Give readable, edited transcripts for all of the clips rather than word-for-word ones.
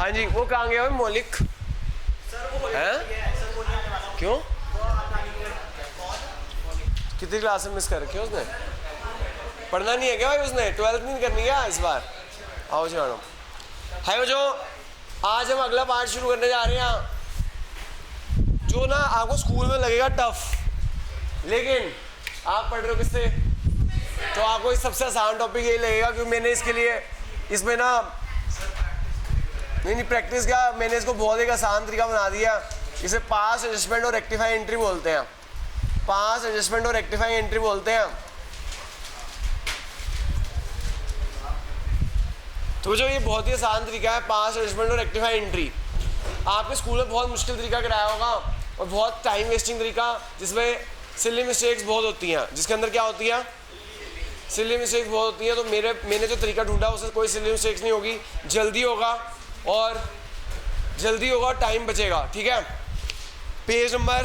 हाँ जी, वो कहाँ गया मौलिक है? क्यों? कितनी क्लास में मिस कर रखी है उसने? पढ़ना नहीं है क्या भाई उसने? 12th नहीं करनी क्या इस बार? आओ जी मैडम। हाय जो आज हम अगला पार्ट शुरू करने जा रहे हैं जो ना आपको स्कूल में लगेगा टफ, लेकिन आप पढ़ रहे हो किससे? तो आपको इस सबसे आसान टॉपिक यही लगेगा क्योंकि मैंने इसके लिए इसमें ना नहीं प्रैक्टिस क्या, मैंने इसको बहुत एक आसान तरीका बना दिया। इसे पास एडजस्टमेंट और रेक्टिफाई एंट्री बोलते हैं। पास एडजस्टमेंट और रेक्टिफाई एंट्री बोलते हैं। तो जो ये बहुत ही आसान तरीका है पास एडजस्टमेंट और रेक्टिफाई एंट्री, आपके स्कूल में बहुत मुश्किल तरीका कराया होगा और बहुत टाइम वेस्टिंग तरीका जिसमें सिली मिस्टेक्स बहुत होती हैं, जिसके अंदर क्या होती है? सिली मिस्टेक्स बहुत होती है। तो मैंने जो तरीका ढूंढा उससे कोई सिली मिस्टेक्स नहीं होगी, जल्दी होगा और टाइम बचेगा। ठीक है, पेज नंबर,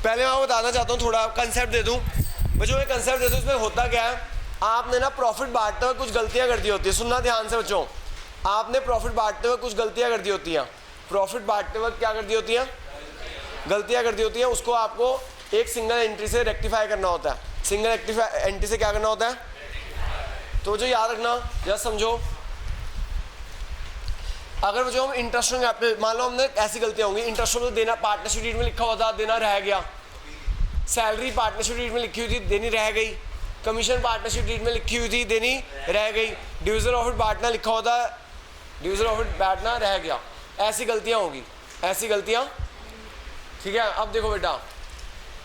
पहले मैं आपको बताना चाहता हूँ, थोड़ा कंसेप्ट दे दूँ। बच्चों मैं कंसेप्ट दे दूँ, इसमें होता क्या है, आपने ना प्रॉफिट बांटते हुए कुछ गलतियाँ कर दी होती है। सुनना ध्यान से बच्चों, आपने प्रॉफिट बांटते हुए कुछ गलतियाँ कर दी होती हैं। प्रॉफिट बांटते वक्त क्या कर दी होती हैं? गलतियाँ कर दी होती हैं। उसको आपको एक सिंगल एंट्री से रेक्टिफाई करना होता है। सिंगल एंट्री से क्या करना होता है? तो जो याद रखना, जस्ट समझो, अगर जो हम इंटरेस्ट ऑन कैपिटल, मान लो हमने ऐसी गलतियाँ होंगी, इंटरेस्ट ऑन देना पार्टनरशिप डीड में लिखा हुआ था, देना रह गया। सैलरी पार्टनरशिप डीड में लिखी हुई थी, देनी रह गई। कमीशन पार्टनरशिप डीड में लिखी हुई थी, देनी रह गई। डिविजन ऑफ इट बांटना लिखा हुआ था, डिविजन ऑफ इट बांटना रह गया। ऐसी गलतियाँ होगी, ऐसी गलतियाँ। ठीक है, अब देखो बेटा,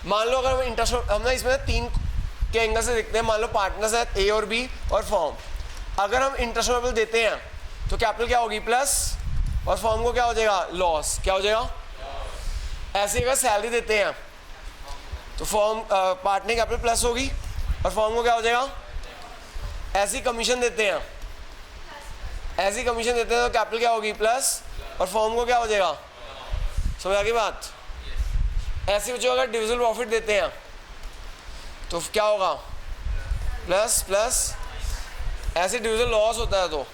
मान लो अगर हम इंटरेस्ट, हम ना इसमें तीन के एंगल से देखते हैं। मान लो पार्टनर्स है ए और बी और फॉर्म। अगर हम इंटरेस्ट लेवल देते हैं तो कैपिटल क्या होगी? प्लस, और फॉर्म को क्या हो जाएगा? लॉस। क्या हो जाएगा? ऐसे अगर सैलरी देते हैं तो फॉर्म पार्टनर कैपिटल प्लस होगी और फॉर्म को क्या हो जाएगा? ऐसी कमीशन देते हैं, ऐसी कमीशन देते हैं तो कैपिटल क्या होगी? प्लस, और फॉर्म को क्या हो जाएगा? समझ आ गई बात? ऐसे बच्चों अगर डिविजिबल प्रॉफिट देते हैं तो क्या होगा? Plus plus. ऐसे डिविजिबल लॉस होता है तो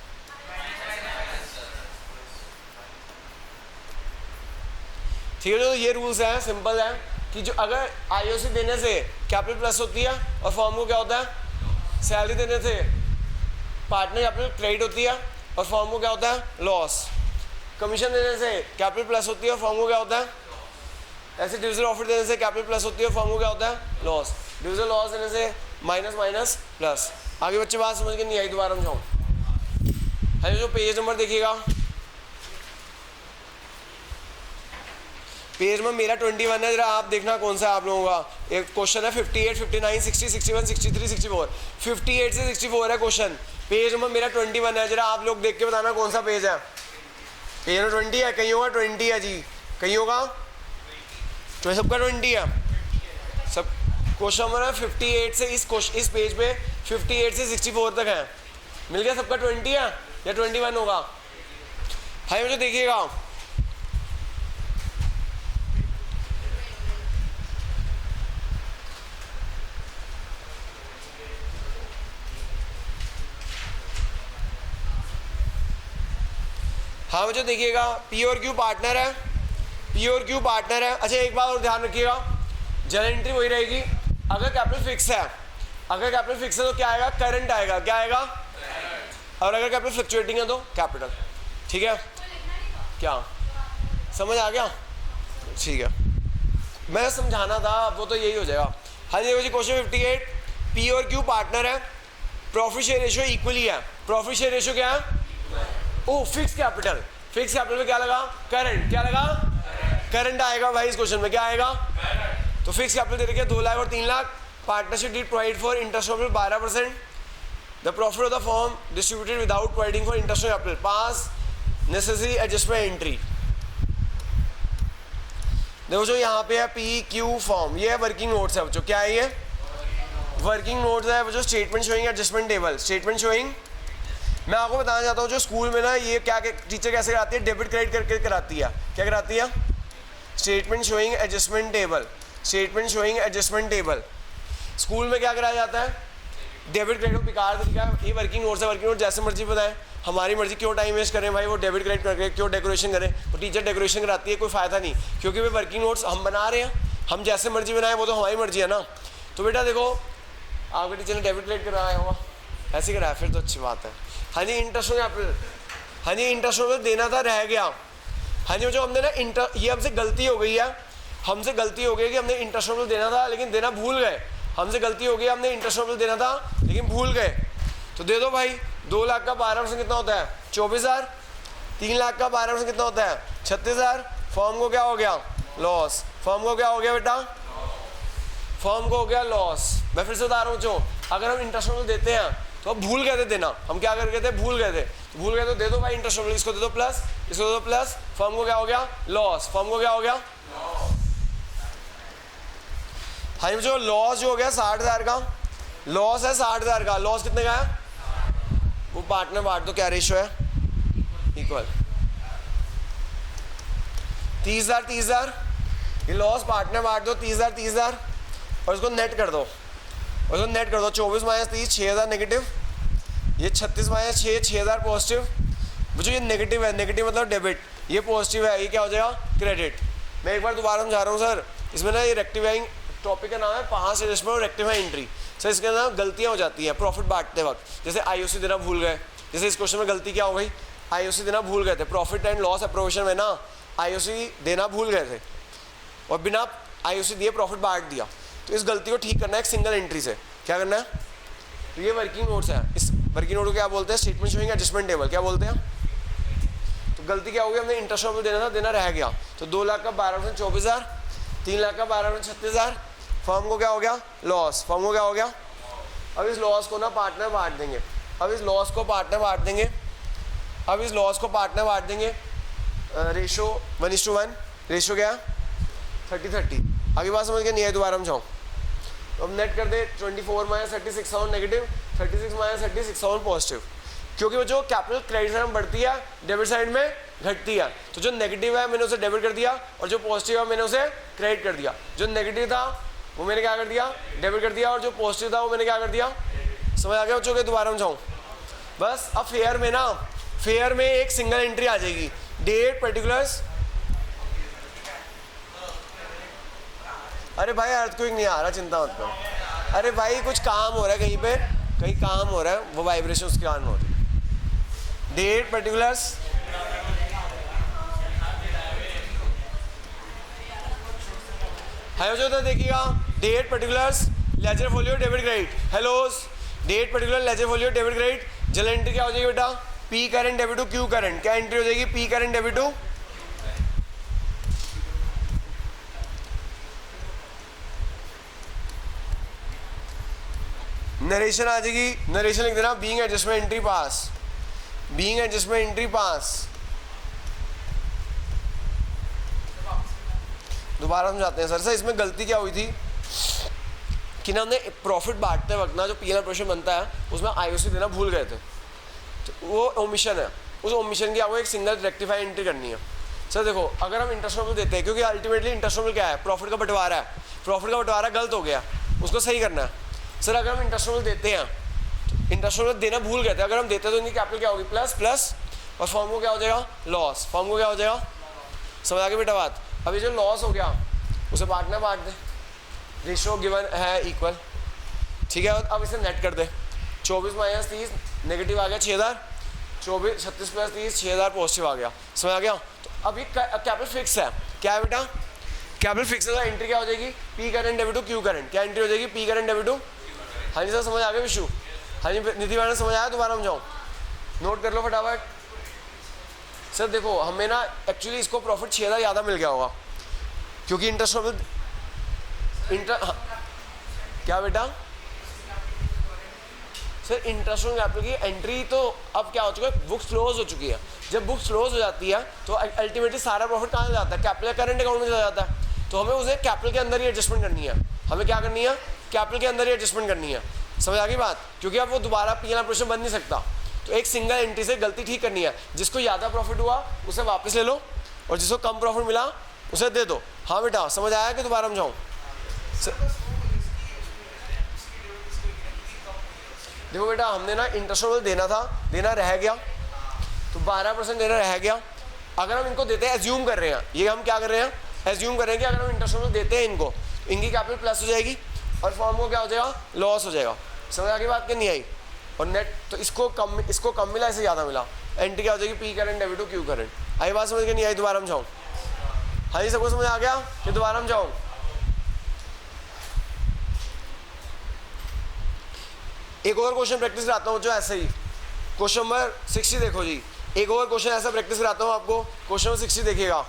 ठीक है। जो ये रूल्स हैं सिंपल है कि जो अगर आईओसी देने से कैपिटल प्लस होती है और फॉर्म को क्या होता है? सैलरी देने से पार्टनर कैपिटल क्रेडिट होती है और फॉर्म को क्या होता है? लॉस। कमीशन देने से कैपिटल प्लस होती है और फॉर्म को क्या होता है? ऐसे डिविजन ऑफर देने से कैपिटल प्लस होती है और फॉर्म को क्या होता है? लॉस। डिविजन लॉस देने से माइनस माइनस प्लस। आगे बच्चे बात समझ के नहीं आई, दोबारा समझाऊँ। है जो पेज नंबर देखिएगा, पेज में मेरा 21 है, जरा आप देखना कौन सा है आप लोगों का। एक क्वेश्चन है 58, 59, 60, 61, 63, 64। 58 से 64 है क्वेश्चन। पेज नंबर मेरा 21 है, जरा आप लोग देख के बताना कौन सा पेज है। पेज नंबर 20 है, कहीं होगा 20 है जी, कहीं होगा तो सबका 20 है। सब क्वेश्चन नंबर है 58 से इस पेज पे 58 से 64 तक है। मिल गया सबका 20 है या 21 होगा? हाई मुझे देखिएगा, हाँ मुझे देखिएगा, पी और क्यू पार्टनर है, पी और क्यू पार्टनर है। अच्छा एक बात और ध्यान रखिएगा, जनरल एंट्री वही रहेगी। अगर कैपिटल फिक्स है, अगर कैपिटल फिक्स है तो क्या आएगा? करंट आएगा। क्या आएगा? और अगर कैपिटल फ्लक्चुएटिंग है तो कैपिटल। ठीक है, क्या समझ आ गया? ठीक है, मैं समझाना था वो तो यही हो जाएगा। हाँ जी क्वेश्चन 58, पी और क्यू पार्टनर है, प्रॉफिट शेयर रेशियो इक्वली है। प्रॉफिट शेयर रेशियो क्या है? ओ फिक्स कैपिटल। फिक्स कैपिटल में क्या लगा? करंट। क्या लगा? करंट आएगा भाई इस क्वेश्चन में। क्या आएगा? तो फिक्स कैपिटल दे रखे 2 लाख और 3 lakh. Partnership did provide for interest of 12%। The profit of the form distributed without providing for interest of capital. Pass necessary adjustment entry. देखो जो यहाँ पे है पी क्यू फॉर्म, ये है वर्किंग नोट्स है बच्चों। क्या है ये? वर्किंग नोट्स है बच्चों। Statement showing adjustment table. Statement showing, मैं आपको बताना चाहता हूँ जो स्कूल में ना ये क्या टीचर कैसे कराती है? डेबिट क्रेडिट करके कराती है। क्या कराती है? Statement showing adjustment table. Statement showing adjustment table school में क्या कराया जाता है? डेबिट क्रेडिट बेकार तरीका है, ये वर्किंग नोट्स है, वर्किंग नोट जैसे मर्जी बताएं, हमारी मर्जी, क्यों टाइम वेस्ट करें भाई, वो डेबिट क्रेडिट करके क्यों डेकोरेशन करें, वो टीचर डेकोरेशन कराती है, कोई फ़ायदा नहीं, क्योंकि वे वर्किंग नोट्स हम बना रहे हैं, हम जैसे मर्जी बनाएं वो तो हमारी मर्जी है ना। तो बेटा देखो आपके टीचर ने डेबिट क्रेडिट कराया होगा, ऐसे कराया, फिर तो अच्छी बात है। हाँ जी इंटरेस्ट यहाँ पे, हाँ जी इंटरेस्ट देना था, रह गया। हाँ जी जो हमने ना ये हमसे गलती हो गई है, हमसे गलती हो गई कि हमने इंटरेस्ट देना था लेकिन देना भूल गए, हमसे गलती हो गई, हमने इंटरेस्ट देना था लेकिन भूल गए। तो दे दो भाई, 2 लाख का 12% कितना होता है 24,000, 3 लाख का 12% कितना होता है 36,000। फॉर्म को क्या हो गया लॉस, फॉर्म को क्या हो गया बेटा, फॉर्म को हो गया लॉस। मैं फिर से बता रहा हूँ, जो अगर हम इंटरेस्ट देते हैं तो अब भूल गए थे देना, हम क्या कर गए थे, भूल गए थे, भूल गए तो दे दो भाई इंटरेस्ट, इसको दे दो प्लस, इसको दे दो प्लस, फॉर्म को क्या हो गया लॉस, फॉर्म को क्या हो गया। हाँ जो लॉस जो हो गया 60,000 का, लॉस है 60,000 का, लॉस कितने का है, वो पार्टनर बांट दो, क्या रेशियो है इक्वल 30,000 30,000, ये लॉस पार्टनर बांट दो 30,000 30,000 और इसको नेट कर दो, और इसको नेट कर दो 24 माइनस 30 6,000 नेगेटिव, ये 36 माइनस 6 6,000 पॉजिटिव। मुझे ये नेगेटिव है, नेगेटिव मतलब डेबिट, ये पॉजिटिव है, ये क्या हो जाएगा क्रेडिट। मैं एक बार दोबारा समझा रहा हूँ सर, इसमें ना ये रेक्टिफाइंग टॉपिक का नाम है पास एडजस्टमेंट और रेक्टिफाई एंट्री। सर इसके अंदर गलतियाँ हो जाती हैं प्रॉफिट बांटते वक्त, जैसे आईओसी देना भूल गए, जैसे इस क्वेश्चन में गलती क्या हो गई, आईओसी देना भूल गए थे, प्रॉफिट एंड लॉस अप्रोवेशन में ना आईओसी देना भूल गए थे और बिना आईओसी दिए प्रॉफिट बांट दिया। तो इस गलती को ठीक करना है एक सिंगल एंट्री से, क्या करना है, तो ये वर्किंग नोट्स है, इस वर्किंग नोट को क्या बोलते हैं, स्टेटमेंट शोइंग एडजस्टमेंट टेबल, क्या बोलते हैं। तो गलती क्या हो गई, हमने इंटरेस्ट देना था, देना रह गया, तो 2 लाख का 12% 24,000, 3 लाख का 12% 36,000, फॉर्म को क्या हो गया लॉस, फॉर्म को क्या हो गया। अब इस लॉस को ना पार्टनर बांट देंगे, अब इस लॉस को पार्टनर बांट देंगे, अब इस लॉस को पार्टनर बांट देंगे, रेशो 1:1, रेशो क्या 30-30। आगे बात समझ के नहीं है, दोबारा समझाऊँ। तो अब नेट कर दे 24 माइनस 30 6,000 नेगेटिव, 36 माइनस 30 6,000 पॉजिटिव, क्योंकि वो जो कैपिटल क्रेडिट साइड में बढ़ती है डेबिट साइड में घटती है। तो जो नेगेटिव है मैंने उसे डेबिट कर दिया और जो पॉजिटिव है मैंने उसे क्रेडिट कर दिया, जो नेगेटिव था वो मैंने क्या कर दिया डेबिट कर दिया और जो पॉजिटिव था वो मैंने क्या कर दिया। समझ आ गया बच्चों के, दोबारा समझाऊँ बस। अब फेयर में ना, फेयर में एक सिंगल एंट्री आ जाएगी, डेट पर्टिकुलर्स। अरे भाई अर्थक्वेक नहीं आ रहा, चिंता मत करो। अरे भाई कुछ काम हो रहा है कहीं पे, कहीं काम हो रहा है, वो वाइब्रेशन उसके कारण हो रही है। डेट पर्टिकुलर्स, जो देखिएगा date particulars ledger folio debit credit, हेलोस date particular ledger folio debit credit. जल एंट्री क्या हो जाएगी बेटा, P current debit to Q current, क्या एंट्री हो जाएगी P current debit to. Narration आ जाएगी, नरेशन लिख देना being adjustment entry pass, being adjustment entry pass. दोबारा समझाते हैं सर। सर इसमें गलती क्या हुई थी कि ना हमने प्रॉफिट बांटते वक्त ना जो पीएनएल प्रोविजन बनता है उसमें आईओसी देना भूल गए थे, तो वो ओमिशन है, उस ओमिशन की आपको एक सिंगल रेक्टिफाई एंट्री करनी है। सर देखो अगर हम इंटरेस्ट देते हैं, क्योंकि अल्टीमेटली इंटरेस्ट क्या है, प्रॉफिट का बंटवारा है, प्रॉफिट का बंटवारा गलत हो गया, उसको सही करना है। सर अगर हम इंटरेस्ट देते हैं, तो इंटरेस्ट देना भूल गए थे, अगर हम देते तो इनकी कैपिटल क्या होगी प्लस प्लस, और फॉर्म को क्या हो जाएगा लॉस, फॉर्म को क्या हो जाएगा। समझ आ गया बेटा बात। अभी जो लॉस हो गया उसे पार्टनर बांट दे, रेशो गिवन है इक्वल, ठीक है। अब इसे नेट कर दे, 24 माइनस 30 नेगेटिव आ गया 6,000, 36 प्लस 30 6,000 पॉजिटिव आ गया। समझ आ गया। तो अभी कैपिटल फिक्स है, क्या है बेटा कैपिटल फिक्स है, एंट्री क्या हो जाएगी P current debit to Q current, क्या एंट्री हो जाएगी पी करंट डेबिट टू। हाँ जी सर समझ आ गया विशु, हाँ जी निधि मैडम समझ आया, दोबारा समझाऊँ, नोट कर लो फटाफट। सर देखो हमें ना एक्चुअली इसको प्रॉफिट 6,000 ज़्यादा मिल गया होगा, क्योंकि इंटरेस्ट क्या बेटा सर इंटरेस्ट कैपिटल की एंट्री तो अब क्या हो चुका है, बुक्स क्लोज हो चुकी है। जब बुक्स क्लोज हो जाती है तो अल्टीमेटली सारा प्रॉफिट कहाँ जाता है, कैपिटल करंट अकाउंट में चला जाता है। तो हमें उसे कैपिटल के अंदर ही एडजस्टमेंट करनी है, हमें क्या करनी है कैपिटल के अंदर ही एडजस्टमेंट करनी है। समझ आ गई बात, क्योंकि अब वो दोबारा पीएनएल प्रोविजन बन नहीं सकता। तो एक सिंगल एंट्री से गलती ठीक करनी है, जिसको ज़्यादा प्रॉफिट हुआ उसे वापस ले लो और जिसको कम प्रॉफिट मिला उसे दे दो। हाँ बेटा समझ आया कि दोबारा समझाऊँ। देखो बेटा हमने ना इंटरेस्ट रेट देना था, देना रह गया, तो 12% देना रह गया। अगर हम इनको देते हैं, एज्यूम कर रहे हैं, ये हम क्या कर रहे हैं, एज्यूम कर रहे हैं कि अगर हम इंटरेस्ट रेट देते हैं इनको, इनकी कैपिटल प्लस हो जाएगी और फॉर्म को क्या हो जाएगा, लॉस हो जाएगा। समझ आगे बात करनी आई। और नेट तो इसको कम मिला, इसे ज़्यादा मिला, एंट्री क्या हो जाएगी, P current debit to Q current. आई बात समझ के नहीं आई, दोबारा हम जाऊँ। हाँ जी, सबको समझ आ गया कि दोबारा हम जाऊँ। एक और क्वेश्चन प्रैक्टिस कराता हूँ जो ऐसे ही, क्वेश्चन नंबर 60 देखो जी, एक और क्वेश्चन ऐसा प्रैक्टिस कराता हूँ आपको। क्वेश्चन नंबर 60 देखिएगा।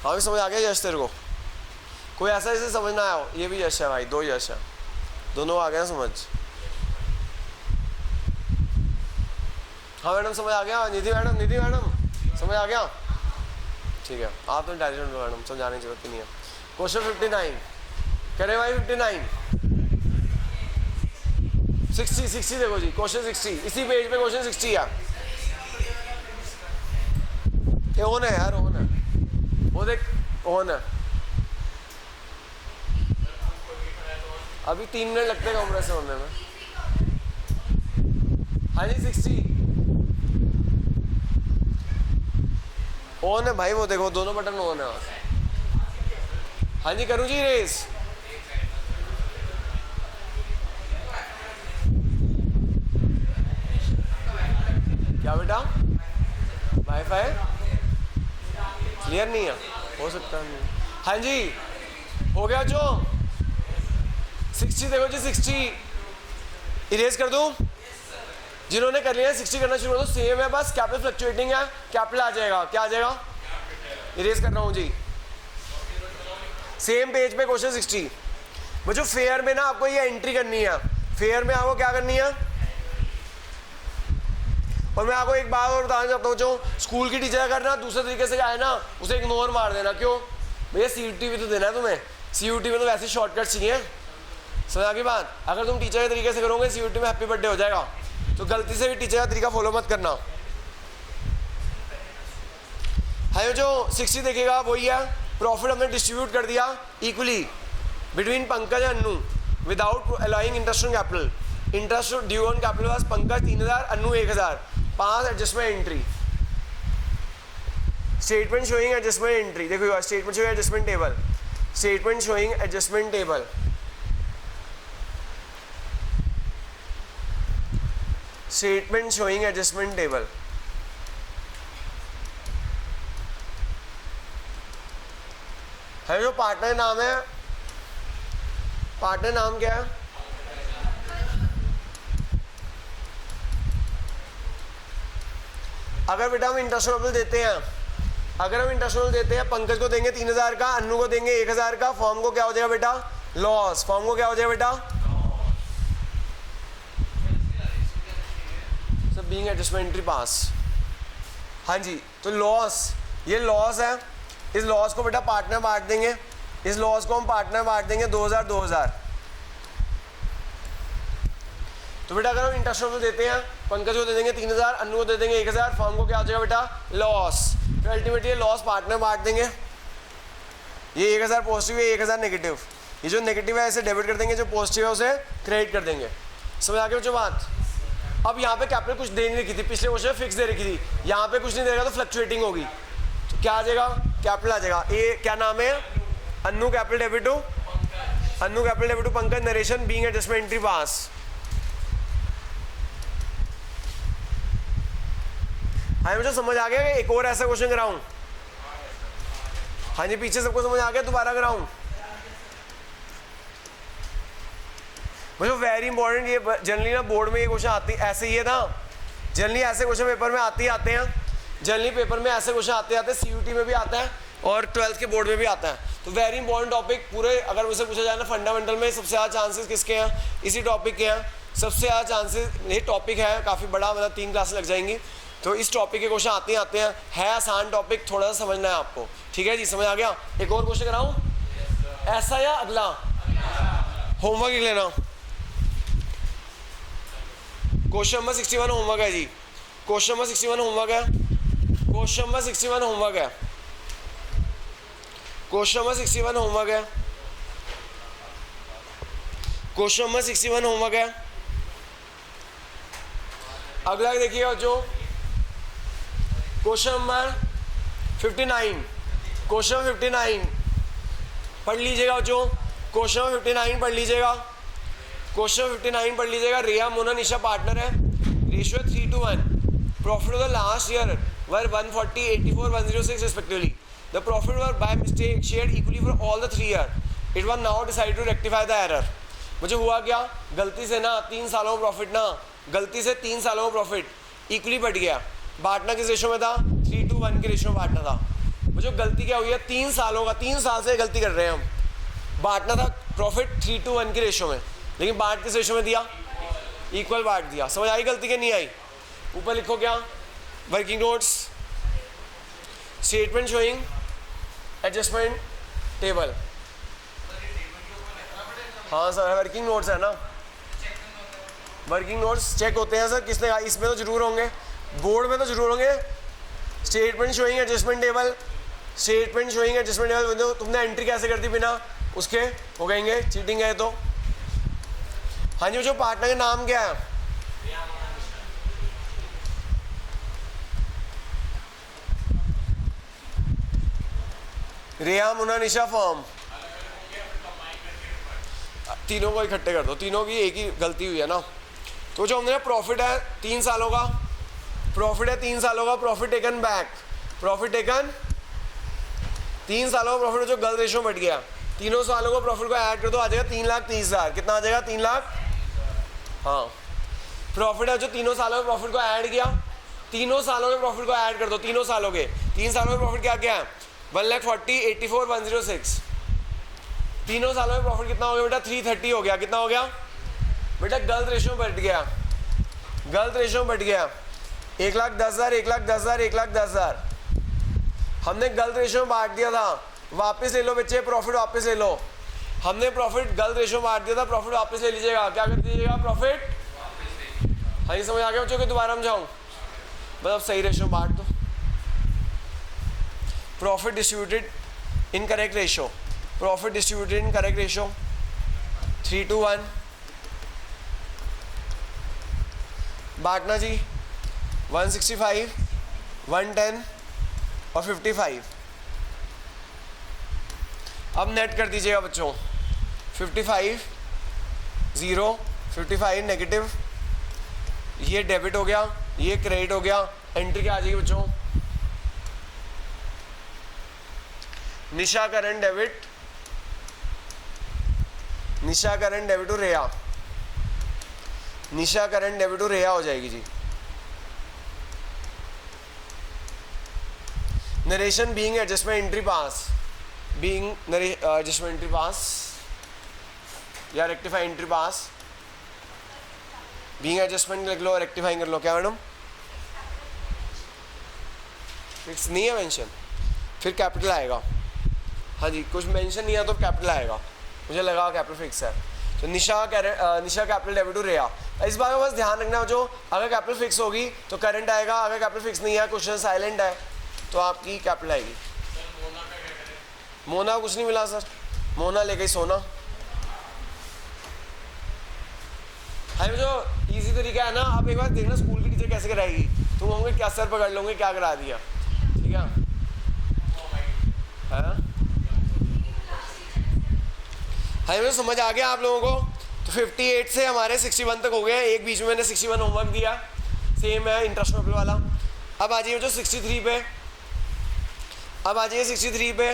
हाँ भी समझ आ गया यश तेरे को? कोई ऐसा इसे समझ ना आया हो? ये भी यश है भाई, 2 यश है, दोनों आ गए समझ। हाँ मैडम समझ आ गया, निधि मैडम समझ आ गया, ठीक है। आप तो इंटेलिजेंट हो मैडम, समझाने की जरूरत ही नहीं है। क्वेश्चन 59 करे भाई, 59 60 देखो जी, क्वेश्चन 60 इसी पेज पे क्वेश्चन 60 है। ये ऑन है यार, ऑन है वो देख, ऑन है। अभी 3 मिनट लगते हैं कमरे से होने में। हाँ जी 60 ऑन है भाई, वो देखो दोनों बटन ऑन है। हाँ जी करूँ जी रेस? क्या बेटा, वाईफाई क्लियर नहीं है, हो सकता नहीं। हाँ जी हो गया जो 60 देखो जी, 60 इरेज कर दूं? जिन्होंने कर लिया 60 करना शुरू कर दो। सेम है, बस कैपिटल फ्लक्चुएटिंग है, कैपिटल आ जाएगा, क्या आ जाएगा, इरेज कर रहा हूँ जी। सेम पेज पे क्वेश्चन 60। मुझे फेयर में ना आपको ये एंट्री करनी है, फेयर में आपको क्या करनी है। और मैं आपको एक बात और बताना चाहता हूँ, जो स्कूल की टीचर करना दूसरे तरीके से आए ना, उसे इग्नोर मार देना। क्यों भैया, CUT भी तो देना है तुम्हें, CUT में तो वैसे शॉर्टकट चाहिए। समझ की बात, अगर तुम टीचर के तरीके से करोगे CUT में हैप्पी बर्थडे हो जाएगा, तो गलती से भी टीचर का तरीका फॉलो मत करना। है जो 60 देखेगा वही है, प्रॉफिट हमने डिस्ट्रीब्यूट कर दिया equally between Pankaj and Annu without allowing interest on capital. Interest due on capital was Pankaj 3000, Annu 1000, 5 adjustment entry. Statement showing adjustment entry, देखो statement showing adjustment table, statement showing adjustment table, statement showing adjustment table. है जो partner नाम है, partner नाम क्या है, अगर बेटा हम इंटरेस्ट रेट देते हैं, अगर हम इंटरेस्ट रेट देते हैं, पंकज को देंगे 3000 का, अन्नू को देंगे 1000 का, फॉर्म को क्या हो जाएगा बेटा, लॉस। फॉर्म को क्या हो जाएगा बेटा, सब बीइंग एडजस्टमेंट एंट्री पास। हाँ जी, तो लॉस, ये लॉस है, इस लॉस को बेटा पार्टनर बांट देंगे, इस लॉस को हम पार्टनर बांट देंगे 2000 2000। तो बेटा अगर हम इंटरेस्ट रेट देते हैं, पंकज को दे देंगे 3000, अन्नू को दे देंगे 1000, फॉर्म को क्या हो जाएगा बेटा, लॉस। फिर अल्टीमेटली लॉस पार्टनर बांट देंगे, ये 1000 पॉजिटिव है, 1000 नेगेटिव, ये जो नेगेटिव है इसे डेबिट कर देंगे, जो पॉजिटिव है उसे क्रेडिट कर देंगे। समझ आ गया बच्चों बात? अब यहाँ पे कैपिटल कुछ दे नहीं रखी थी, पिछले क्वेश्चन फिक्स दे रखी थी, यहाँ पे कुछ नहीं देगा तो फ्लक्चुएटिंग होगी, तो क्या आ जाएगा, कैपिटल आ जाएगा। ये क्या नाम है, Annu capital debit to, Annu capital debit to Pankaj, narration being adjustment entry pass. हाँ मुझे समझ आ गया। एक और ऐसा क्वेश्चन कराऊं? हाँ जी पीछे सबको समझ आ गया, दोबारा कराऊं? मुझे वेरी इंपॉर्टेंट, ये जनरली ना बोर्ड में ये क्वेश्चन आती ऐसे ही है ना, जनरली ऐसे क्वेश्चन पेपर में आते हैं, जनरली पेपर में ऐसे क्वेश्चन आते CUT में भी आता है और 12th के बोर्ड में भी आता है। तो वेरी इंपॉर्टेंट टॉपिक, पूरे अगर मुझसे पूछा जाए ना फंडामेंटल में सबसे ज़्यादा चांसेस किसके हैं, इसी टॉपिक के हैं सबसे ज़्यादा चांसेस। ये टॉपिक है काफ़ी बड़ा, मतलब 3 क्लास लग जाएंगी, तो इस टॉपिक के क्वेश्चन आते हैं। है आसान टॉपिक, थोड़ा सा समझना है आपको, ठीक है जी, समझ आ गया। एक और क्वेश्चन कराऊं, ऐसा या अगला? होमवर्क लिख लेना। क्वेश्चन नंबर 61 होमवर्क है जी, क्वेश्चन नंबर 61 होमवर्क है, क्वेश्चन नंबर 61 होमवर्क है, क्वेश्चन नंबर 61 होमवर्क है, क्वेश्चन नंबर 61 होमवर्क है। अगला देखिएगा जो क्वेश्चन नंबर 59, क्वेश्चन 59 पढ़ लीजिएगा जो क्वेश्चन 59 पढ़ लीजिएगा, क्वेश्चन 59 पढ़ लीजिएगा। रिया मोना निशा पार्टनर है, ratio 3:1, profit of the last year were 140, 84, 106 respectively. The profit were by mistake shared equally for all the 3 year. It was now decide to rectify the error. मुझे हुआ क्या, गलती से ना 3 सालों में प्रॉफिट ना, गलती से 3 सालों में प्रॉफिट इक्वली बढ़ गया। बांटना किस रेशो में था, 3:1 के रेशो में बांटना था। मुझे गलती क्या हुई है, 3 सालों का, 3 साल से गलती कर रहे हैं हम। बांटना था प्रॉफिट 3:1 के रेशो में, लेकिन बांट किस रेशो में दिया, इक्वल बांट दिया। समझ आई गलती क्या नहीं आई। ऊपर लिखो क्या, working notes, statement showing adjustment table. हाँ सर, वर्किंग नोट्स है ना, वर्किंग नोट्स चेक होते हैं सर। किसने कहा, इसमें तो जरूर होंगे, बोर्ड में तो जरूर होंगे। Statement showing adjustment table, statement showing adjustment table. तुमने एंट्री कैसे कर दी बिना उसके, हो गएंगे, चीटिंग है तो। हाँ जी, जो पार्टनर का नाम क्या है, रिया मुना निशा फॉर्म। तीनों को इकट्ठे कर दो, तीनों की एक ही गलती हुई है ना। तो जो हमने प्रॉफिट है 3 सालों का, प्रॉफिट है 3 सालों का, profit taken back, profit taken 3 सालों का प्रॉफिट जो गलत रेशो बढ़ गया, तीनों सालों को प्रॉफिट को ऐड कर दो, आ जाएगा 3,30,000। कितना आ जाएगा, 3 लाख। हाँ, प्रॉफिट है जो तीनों सालों के प्रॉफिट को ऐड किया, तीनों सालों के प्रॉफिट को ऐड कर दो, तीनों सालों के, 3 सालों के प्रॉफिट क्या क्या है, 1,40,000, 84, 106। तीनों सालों में प्रॉफिट कितना हो गया बेटा, 330 हो गया। कितना हो गया बेटा, गलत रेशो में बढ़ गया, गलत रेशो में बढ़ गया। 1,10,000, 1,10,000, 1,10,000 हमने गलत रेशो में बांट दिया था। वापस ले लो बच्चे, प्रॉफिट वापस ले लो। हमने प्रॉफिट गलत रेशो में बांट दिया था, प्रॉफिट वापस ले लीजिएगा। क्या कर दीजिएगा, प्रॉफिट। हाँ ये समझ आ गया बच्चों कि दोबारा समझाऊं, मतलब सही रेशो में बांट दो। Profit distributed in correct ratio, profit distributed in correct ratio 3:1। बांटना जी 165, 110 और 55। अब नेट कर दीजिएगा बच्चों, 55 0, 55 नेगेटिव, ये डेबिट हो गया, ये क्रेडिट हो गया। एंट्री क्या आ जाएगी बच्चों, Nisha current debit, Nisha current debit to Reya, Nisha current debit to Reya हो जाएगी जी। Narration being adjustment entry pass, being adjustment entry pass या rectify entry pass, being adjustment लिख लो, रेक्टिफाइंग कर लो। क्या मैडम, फिक्स नहीं है मेंशन, फिर कैपिटल आएगा। हाँ जी, कुछ मेंशन नहीं है तो कैपिटल आएगा, मुझे लगा कैपिटल फिक्स है। तो निशा कैपिटल डेबिट टू रेया। इस बार में बस ध्यान रखना, जो अगर कैपिटल फिक्स होगी तो करंट आएगा, अगर कैपिटल फिक्स नहीं है, क्वेश्चन साइलेंट है, तो आपकी कैपिटल आएगी। मोना कुछ नहीं मिला सर, मोना ले गई सोना। हाँ जो इजी तरीका है ना, आप एक बार देखना स्कूल की टीचर कैसे कराएगी, तुम होंगे क्या सर पकड़ लोगे क्या करा दिया, ठीक है। हाँ मुझे समझ आ गया आप लोगों को। तो 58 से हमारे 61 तक हो गए। एक बीच में मैंने 61 होमवर्क दिया, सेम है इंटरेस्ट पेपर वाला। अब आ जाइए जो 63 पे, अब आ जाइए 63 पे।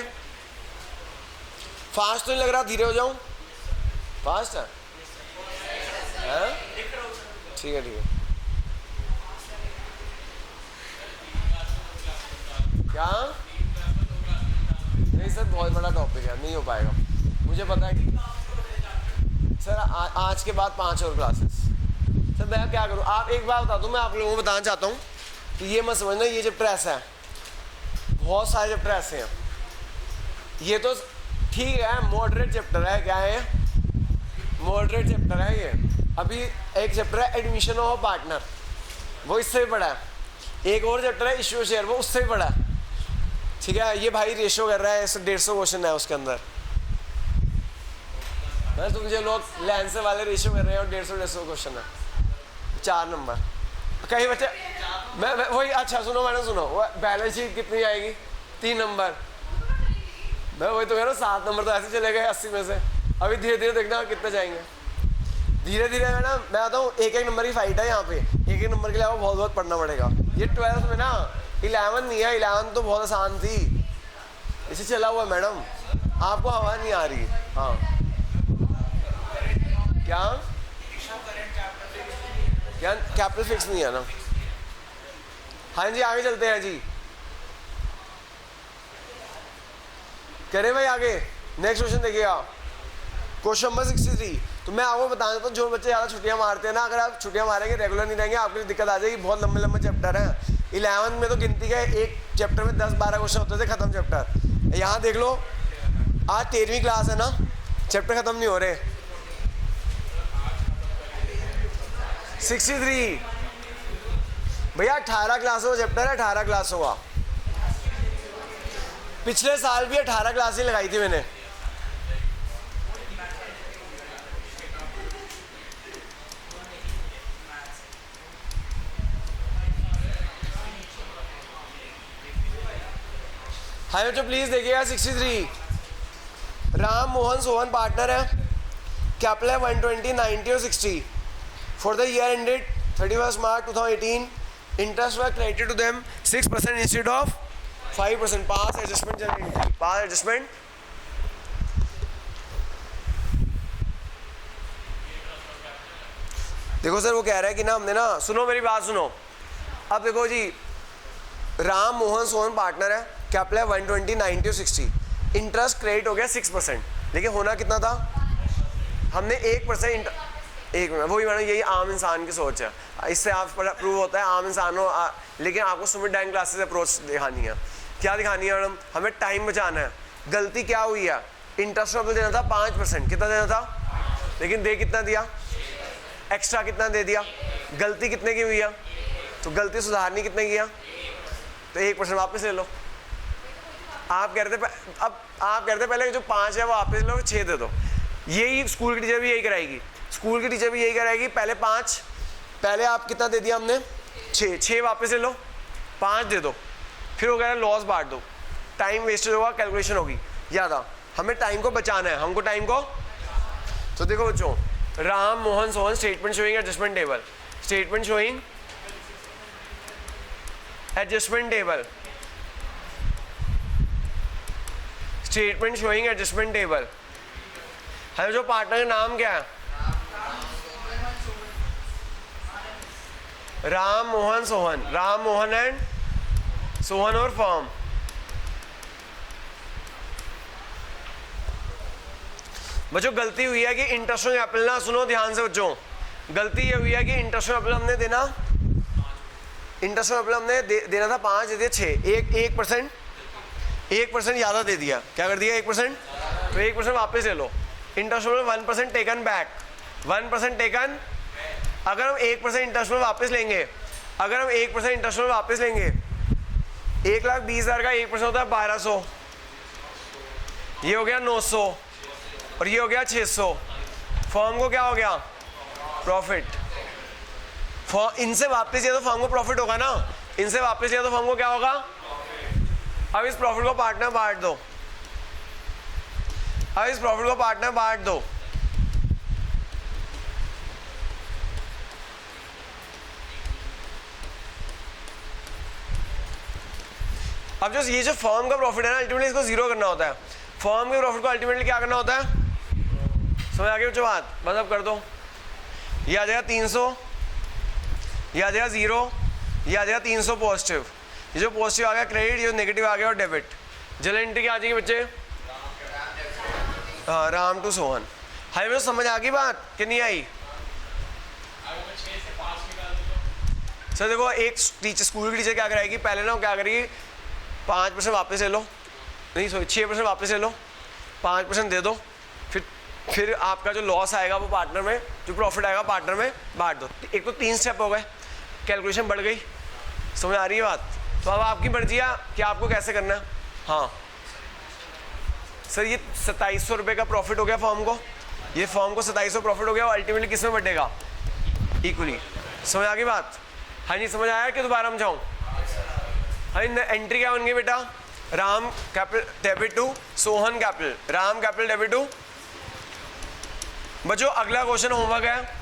फास्ट तो नहीं लग रहा, धीरे हो जाऊं, फास्ट है, ठीक है ठीक है। क्या नहीं सर, बहुत बड़ा टॉपिक है, नहीं हो पाएगा, मुझे पता है कि सर आज के बाद 5 और क्लासेस। सर मैं क्या करूँ, आप एक बार बता दूँ, मैं आप लोगों को बताना चाहता हूँ कि ये मत समझना ये चैप्टर ऐसा है, बहुत सारे चैप्टर ऐसे हैं। ये तो ठीक है, मॉडरेट चैप्टर है, क्या है, मॉडरेट चैप्टर है ये। अभी एक चैप्टर है एडमिशन ऑफ पार्टनर, वो इससे भी बड़ा है। एक और चैप्टर है इश्यू शेयर, वो उससे भी बड़ा है, ठीक है। ये भाई रेशो कर रहा है, 150 क्वेश्चन है उसके अंदर। मैं तुम जो लोग लेंस वाले रेशियो कर रहे हो 150 क्वेश्चन है 4 नंबर कई बच्चे मैं वही अच्छा सुनो मैडम सुनो बैलेंस शीट कितनी आएगी 3 नंबर मैं वही तो कह रहा हूँ 7 नंबर तो ऐसे चले गए 80 में से अभी धीरे धीरे देखना कितने जाएंगे धीरे धीरे मैडम मैं आता हूँ एक नंबर की फाइट है यहाँ पे एक नंबर के लिए आपको बहुत बहुत पढ़ना पड़ेगा ये 12th में ना 11 नहीं है 11 तो बहुत आसान थी इसे चला हुआ मैडम आपको हवा नहीं आ रही हाँ क्या कैपिटल फिक्स नहीं है ना हाँ जी आगे चलते हैं जी करे भाई आगे नेक्स्ट क्वेश्चन देखिएगा क्वेश्चन नंबर 63 तो मैं आपको बता देता हूँ जो बच्चे ज़्यादा छुट्टियां मारते हैं ना अगर आप छुट्टियां मारेंगे रेगुलर नहीं रहेंगे आपके लिए दिक्कत आ जाएगी बहुत लंबे लंबे चैप्टर हैं 11th में तो गिनती के एक चैप्टर में 10-12 क्वेश्चन होते थे खत्म चैप्टर यहाँ देख लो आज 13वीं क्लास है ना चैप्टर खत्म नहीं हो रहे 63 भैया 18 क्लासों का चैप्टर है 18 क्लासों का पिछले साल भी 18 क्लासें लगाई थी मैंने हाय बच्चों प्लीज देखिएगा 63 राम मोहन सोहन पार्टनर है कैपिटल है 120 90 और 60 for the year ended 31 March 2018 interest were credited to them 6% instead of 5% pass adjustment journal pass adjustment देखो सर वो कह रहा है कि ना हमने ना सुनो मेरी बात सुनो अब देखो जी राम मोहन सोहन पार्टनर है कैपिटल है 120 90 और 60 इंटरेस्ट क्रेडिट हो गया 6% लेकिन होना कितना था हमने 1% एक मिनट वही मैडम यही आम इंसान की सोच है इससे आप प्रूव होता है आम इंसानों लेकिन आपको सुमित डैंग क्लासेस अप्रोच दिखानी है क्या दिखानी है मैडम हमें टाइम बचाना है गलती क्या हुई है इंटरेस्ट रेट देना था 5% कितना देना था लेकिन दे कितना दिया एक्स्ट्रा कितना दे दिया गलती कितने की हुई है तो गलती सुधारनी कितने की है तो 1% वापस ले लो आप कहते अब आप कहते पहले जो 5 है वो वापस ले लो 6 दे दो यही स्कूल की टीचर भी यही कराएगी स्कूल की टीचर भी यही कराएगी पहले 5 पहले आप कितना दे दिया हमने 6 वापस ले लो 5 दे दो फिर हो गया लॉस बांट दो टाइम वेस्टेज होगा कैलकुलेशन होगी याद आ हमें टाइम को बचाना है हमको टाइम को तो देखो बच्चों Ram Mohan Sohan statement showing adjustment table statement showing adjustment table statement showing adjustment table है जो पार्टनर का नाम क्या है राम मोहन एंड सोहन और फॉर्म बच्चों गलती हुई है कि इंटरेस्ट ऑन कैपिटल ना सुनो ध्यान से बच्चों गलती ये हुई है कि इंटरेस्ट ऑन कैपिटल हमने देना इंटरेस्ट ऑन कैपिटल हमने देना था 5 दे दिया 6 1% ज़्यादा दे दिया क्या कर दिया 1% तो 1% वापस ले लो इंटरेस्ट में 1% टेकन बैक 1% टेकन अगर हम 1% इंटरेस्ट में वापस लेंगे अगर हम 1% इंटरेस्ट में वापस लेंगे 1,20,000 का 1% होता है 1200 ये हो गया 900 और ये हो गया 600 फॉर्म को क्या हो गया प्रॉफिट इनसे वापस लिया तो फॉर्म को प्रॉफिट होगा ना इनसे वापस लिया तो फॉर्म को क्या होगा अब इस प्रॉफिट को पार्टनर बांट दो अब ये जो फॉर्म का प्रॉफिट है ना अल्टीमेटली इसको जीरो करना होता है फॉर्म के प्रॉफिट को अल्टीमेटली क्या करना होता है समझ आ गई बच्चों बात बस अब कर दो ये आ जाएगा 300 ये आ जाएगा 0 ये आ जाएगा 300 पॉजिटिव ये जो पॉजिटिव आ गया क्रेडिट ये नेगेटिव आ गया और डेबिट जल एंट्री क्या आ जाएगी बच्चे हाँ राम टू सोहन हाई में समझ आ गई बात कि नहीं आई सर देखो एक टीचर स्कूल की टीचर क्या कराएगी पहले ना क्या करेगी 5% वापस ले लो नहीं सॉरी 6% वापस ले लो 5% दे दो फिर आपका जो लॉस आएगा वो पार्टनर में जो प्रॉफिट आएगा पार्टनर में बांट दो एक तो 3 स्टेप हो गए कैलकुलेशन बढ़ गई समझ आ रही है बात तो अब आपकी मर्जी है कि आपको कैसे करना है हाँ सर ये 2700 रुपये का प्रॉफिट हो गया फॉर्म को ये फॉर्म को 2700 प्रॉफिट हो गया, और अल्टीमेटली किस में बटेगा? इक्वली। समझ आ गई बात? हाँ जी, समझ आया कि दोबारा हम जाऊँ? हाँ जी, एंट्री क्या बन गई बेटा? Ram capital debit to Sohan capital, Ram capital debit to. बच्चों अगला क्वेश्चन होमवर्क है।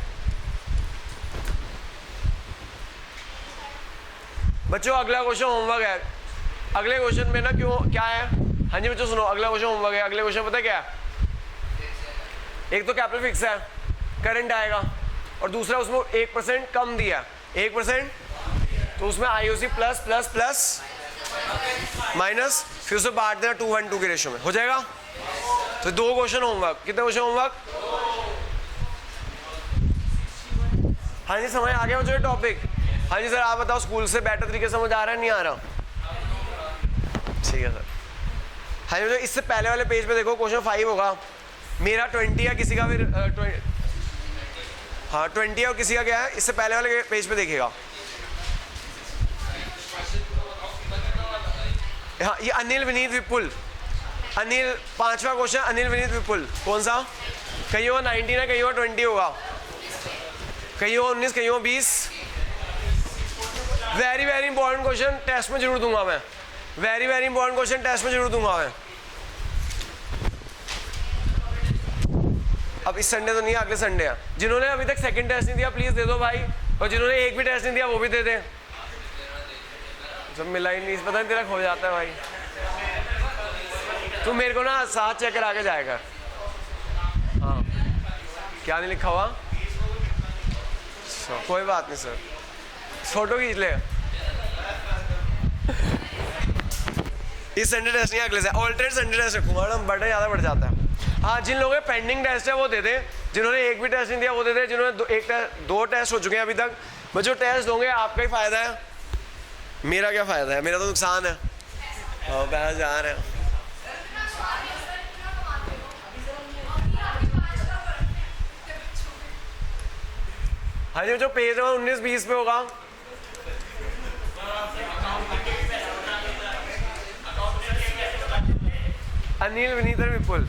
बच्चों अगला क्वेश्चन होमवर्क है। अगले क्वेश्चन में ना क्यों क्या है? हाँ जी बच्चों सुनो, अगला क्वेश्चन होमवर्क है। अगले क्वेश्चन पता है क्या है? एक तो कैपिटल फिक्स है, करंट आएगा, और दूसरा उसमें 1% कम दिया, 1%, तो उसमें IOC plus plus plus minus, फिर उसे बांट देना 2:1 के रेशियो में, हो जाएगा। तो 2 क्वेश्चन होमवर्क। कितने क्वेश्चन होमवर्क? हाँ जी समझ आ गया मुझे टॉपिक? हाँ जी सर आप बताओ, स्कूल से बेटर तरीके से समझ आ रहा है, नहीं आ रहा? ठीक है सर। हाँ जी, इससे पहले वाले पेज पे देखो, क्वेश्चन 5 होगा, मेरा 20 है, किसी का फिर 20 है और किसी का क्या है, इससे पहले वाले पेज पे देखिएगा। हाँ ये अनिल विनीत विपुल, अनिल 5वां क्वेश्चन, अनिल विनीत विपुल कौन सा? कहीं हो 19 है, कहीं हो 20 होगा, कहीं हो 19, कहीं हो 20। Very very important question, test में जरूर दूंगा मैं, very very important question test में जरूर दूंगा मैं। अब इस संडे तो नहीं, अगले संडे है। जिन्होंने अभी तक सेकंड टेस्ट नहीं दिया प्लीज दे दो भाई, और जिन्होंने एक भी टेस्ट नहीं दिया वो भी दे दे। जब मिला ही नहीं, पता नहीं तेरा खो जाता है भाई। तू मेरे को ना साथ चेक करा के जाएगा। हाँ क्या नहीं लिखा हुआ? कोई बात नहीं सर, फोटो खींच ले। इस संडे टेस्ट नहीं, अगले से ऑल्टरनेट संडे टेस्ट रखूंगा ना, बड़ा ज़्यादा बढ़ जाता है। हाँ जिन लोगों के पेंडिंग टेस्ट है वो दे दे, जिन्होंने एक भी टेस्ट नहीं दिया वो दे दे, जिन्होंने 2 टेस्ट हो चुके हैं अभी तक। बच्चों टेस्ट दोगे आपका ही फायदा है, मेरा क्या फायदा है? मेरा तो नुकसान है। हाँ पैसा जा रहे हैं। हाँ जी जो पेज नंबर 19-20 पे होगा। अनिल विनीत विपुल।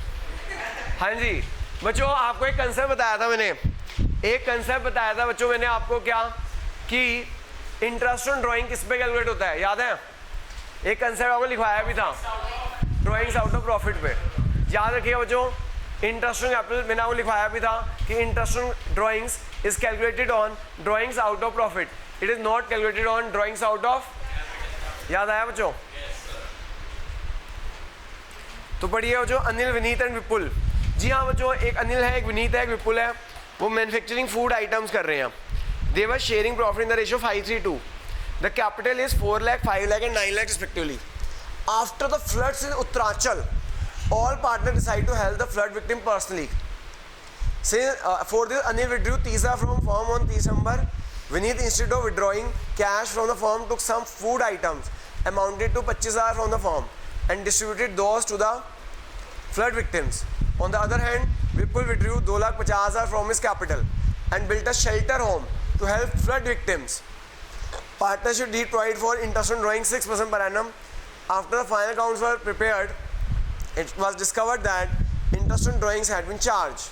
हाँ जी बच्चों आपको एक कंसेप्ट बताया था मैंने, एक कंसेप्ट बताया था बच्चों मैंने आपको, क्या कि इंटरेस्ट ऑन ड्राइंग किस पे कैलकुलेट होता है, याद है? एक कंसेप्ट आपको लिखवाया भी था, ड्राइंग्स आउट ऑफ प्रॉफिट पे, याद रखिएगा बच्चों। इंटरेस्ट ऑन कैपिटल मैंने आपको लिखवाया भी था कि interest on drawings is calculated on drawings out of profit, it is not calculated on drawings out of. याद आया बच्चों? तो पढ़िए बच्चों अनिल विनीत एंड विपुल। जी हाँ बच्चों, एक अनिल है, एक विनीत है, एक विपुल है, वो मैन्युफैक्चरिंग फूड आइटम्स कर रहे हैं। They were sharing profit in the ratio 5:3:2. The capital is 4 lakh, 5 lakh and 9 lakh respectively. After the floods in Uttaranchal, all partners decide to help the flood victim personally. For this, Anil withdrew Tisa from firm on December. Vineet, instead of withdrawing cash from the firm, took some food items amounted to 25,000 from the firm and distributed those to the flood victims. On the other hand, Vipul withdrew 2,50,000 from his capital and built a shelter home to help flood victims. Partnership did provide for interest on drawing 6% per annum. After the final accounts were prepared, it was discovered that interest on drawings had been charged.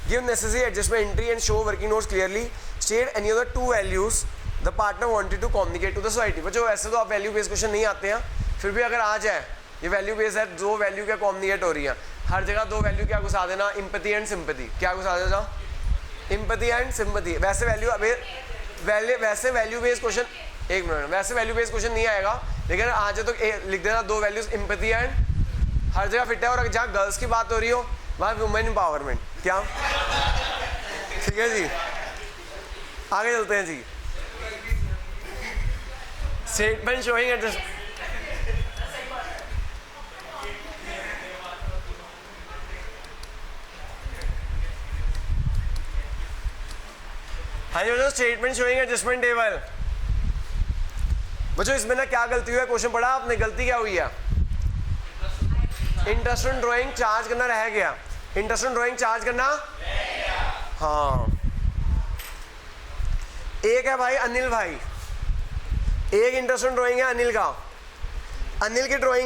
Give necessary adjustment entry and show working notes clearly. State any other 2 values the partner wanted to communicate to the society. बच्चों वैसे तो आप value based question नहीं आते हैं, फिर भी अगर आ जाए ये वैल्यू बेस्ड है, 2 वैल्यू क्या कम्युनिकेट हो रही है, हर जगह 2 वैल्यू क्या घुसा देना, इम्पैथी एंड सिंपैथी। क्या घुसा देना? Empathy and sympathy. वैसे वैल्यू वैसे वैल्यू बेस्ड क्वेश्चन, एक मिनट, वैसे वैल्यू बेस्ड क्वेश्चन नहीं आएगा, लेकिन आ जाए तो लिख देना 2 वैल्यूज इम्पैथी एंड, हर जगह फिट है। और जहाँ गर्ल्स की बात हो रही हो वहाँ वुमेन एम्पावरमेंट। क्या ठीक है जी, आगे चलते हैं जी। स्टेटमेंट शोइंग एडजस्ट, हाँ जी बच्चों स्टेटमेंट शोइंग एडजस्टमेंट टेबल। बच्चों इसमें ना क्या गलती हुई है, क्वेश्चन पढ़ा आपने, गलती क्या हुई है? इंटरेस्ट ऑन ड्राइंग चार्ज करना रह गया, इंटरेस्ट ऑन ड्राइंग चार्ज करना। हाँ एक है भाई अनिल भाई, एक इंटरेस्ट ऑन ड्राइंग है अनिल का, अनिल की ड्राइंग